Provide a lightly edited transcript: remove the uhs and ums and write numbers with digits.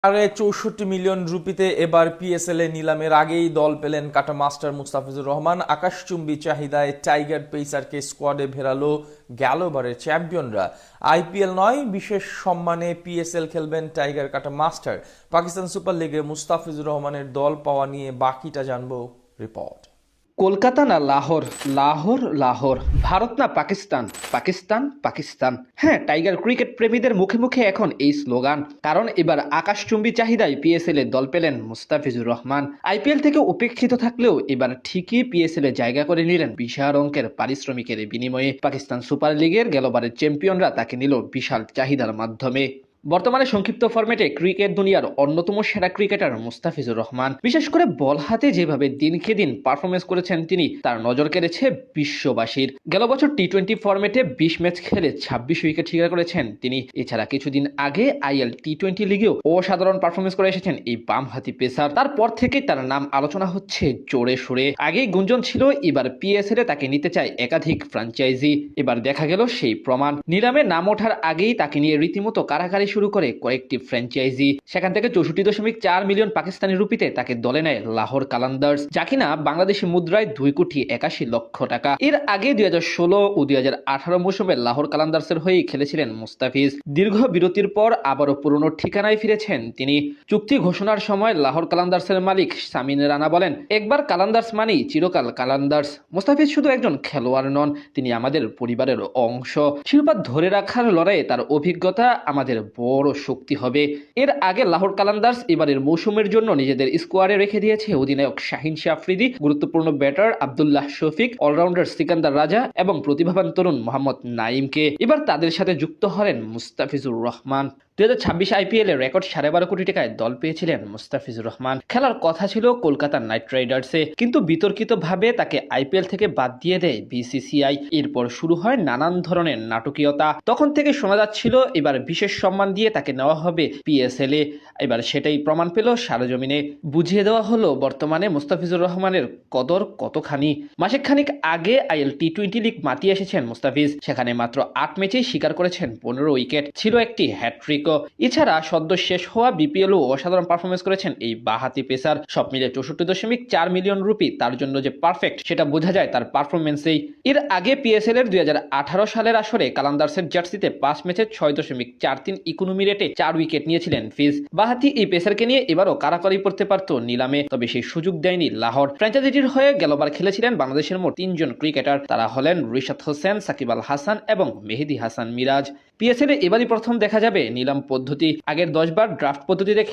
64 million রুপিতে এবার PSL এ নিলামের আগেই দল পেলেন কাটা মাস্টার মুস্তাফিজুর রহমান। আকাশচুম্বী চাহিদায় টাইগার পেসারকে স্কোয়াডে ভেড়ালো গেলবারের চ্যাম্পিয়নরা। আইপিএল নয়, বিশেষ সম্মানে পিএসএল খেলবেন টাইগার কাটা মাস্টার। পাকিস্তান সুপার লিগে মুস্তাফিজুর রহমানের দল পাওয়া নিয়ে বাকিটা জানবো রিপোর্ট। কলকাতা না লাহোর, লাহোর লাহোর, ভারত না পাকিস্তান, পাকিস্তান পাকিস্তান। হ্যাঁ, টাইগার ক্রিকেট প্রেমীদের মুখে মুখে এখন এই স্লোগান, কারণ এবার আকাশচুম্বী চাহিদায় পিএসএল এ দল পেলেন মুস্তাফিজুর রহমান। আইপিএল থেকে উপেক্ষিত থাকলেও এবার ঠিকই পিএসএল এ জায়গা করে নিলেন বিশাল অঙ্কের পারিশ্রমিকের বিনিময়ে। পাকিস্তান সুপার লিগের গেলবারের চ্যাম্পিয়নরা তাকে নিল বিশাল চাহিদার মাধ্যমে। বর্তমানে সংক্ষিপ্ত ফরম্যাটে ক্রিকেট দুনিয়ার অন্যতম সেরা ক্রিকেটার মুস্তাফিজুর রহমান, বিশেষ করে বল হাতে যেভাবে দিনকে দিন পারফরমেন্স করেছেন তিনি, তার নজর কেড়েছে বিশ্ববাসীর। গেল বছর টি-20 ফরম্যাটে 20 ম্যাচ খেলে 26 উইকেট শিকার করেছেন তিনি। এছাড়া কিছুদিন আগে আইএল টি-20 লিগেও অসাধারণ পারফরমেন্স করে এসেছেন এই বামহাতি পেসার। তারপর থেকেই তার নাম আলোচনা হচ্ছে জোরে সোরে। আগেই গুঞ্জন ছিল এবার পিএসএল এ তাকে নিতে চায় একাধিক ফ্র্যাঞ্চাইজি। এবার দেখা গেল সেই প্রমাণ। নিলামে নাম ওঠার আগেই তাকে নিয়ে রীতিমতো কারাকারি শুরু করে কয়েকটি ফ্র্যাঞ্চাইজি। সেখান থেকে 64.4 মিলিয়ন পাকিস্তানি রুপিতে তাকে দলে নেয় লাহোর কালান্দার্স, যা কিনা বাংলাদেশি মুদ্রায় 2,81,00,000 টাকা। এর আগে 2016 ও 2018 মৌসুমে লাহোর কালান্দার্সের হয়েই খেলেছিলেন মুস্তাফিজ। দীর্ঘ বিরতির পর আবারও পুরনো ঠিকানায় ফিরেছেন তিনি। চুক্তি ঘোষণার সময় লাহোর কালান্দার্সের মালিক সামিন রানা বলেন, একবার কালান্দার্স মানেই চিরকাল কালান্দার্স। মুস্তাফিজ শুধু একজন খেলোয়াড় নন, তিনি আমাদের পরিবারের অংশ। শিরোপা ধরে রাখার লড়াইয়ে তার অভিজ্ঞতা আমাদের বড় শক্তি হবে। এর আগে লাহোর কালান্দার্স এবারের মৌসুমের জন্য নিজেদের স্কোয়াডে রেখে দিয়েছে অধিনায়ক শাহিন শাহ আফ্রিদি, গুরুত্বপূর্ণ ব্যাটার আব্দুল্লাহ শফিক, অলরাউন্ডার সিকান্দার রাজা এবং প্রতিভাবান তরুণ মোহাম্মদ নাইমকে। এবার তাদের সাথে যুক্ত হলেন মুস্তাফিজুর রহমান। 2026 আইপিএল এ রেকর্ড 12.5 কোটি টাকায় দল পেয়েছিলেন মুস্তাফিজুর রহমান। খেলার কথা ছিল কলকাতা নাইট রাইডার্সে, কিন্তু বিতর্কিতভাবে তাকে আইপিএল থেকে বাদ দিয়ে দেয় বিসিসিআই। এরপর শুরু হয় নানান ধরনের নাটকীয়তা। তখন থেকে শোনা যাচ্ছিল এবার বিশেষ সম্মান দিয়ে তাকে নেওয়া হবে পিএসএল এ। এবার সেটাই প্রমাণ পেল সারজমিনে। বুঝিয়ে দেওয়া হলো বর্তমানে মুস্তাফিজুর রহমানের কদর কতখানি। মাসেক খানিক আগে আইএল টি-20 লিগ মাতিয়ে এসেছেন মুস্তাফিজ। সেখানে মাত্র 8 ম্যাচেই শিকার করেছেন 15 উইকেট, ছিল একটি হ্যাটট্রিক। এছাড়া সদ্য শেষ হওয়া বিপিএলও অসাধারণ পারফরমেন্স করেছেন এই বাহাতি পেসার। সব মিলে 64.4 মিলিয়ন রুপি তার জন্য যে পারফেক্ট, সেটা বোঝা যায় তার পারফরমেন্সেই। এর আগে পিএসএল এর 2018 সালের আসরে কালান্দার্সের জার্সিতে 5 ম্যাচে 6.43 ইকোনমি রেটে 4 উইকেট নিয়েছিলেন ফিজ। বাহাতি এই পেসারকে নিয়ে এবারও কারাকারি পড়তে পারত নিলামে, তবে সেই সুযোগ দেয়নি লাহোর। ফ্র্যাঞ্চাইজিটির হয়ে গেলবার খেলেছিলেন বাংলাদেশের মোট 3 জন ক্রিকেটার। তারা হলেন রিশাদ হোসেন, সাকিব আল হাসান এবং মেহেদী হাসান মিরাজ। পিএসএল এ এবারই প্রথম দেখা যাবে নিলাম পদ্ধতি। আগের 10 বার ড্রাফট পদ্ধতি দেখে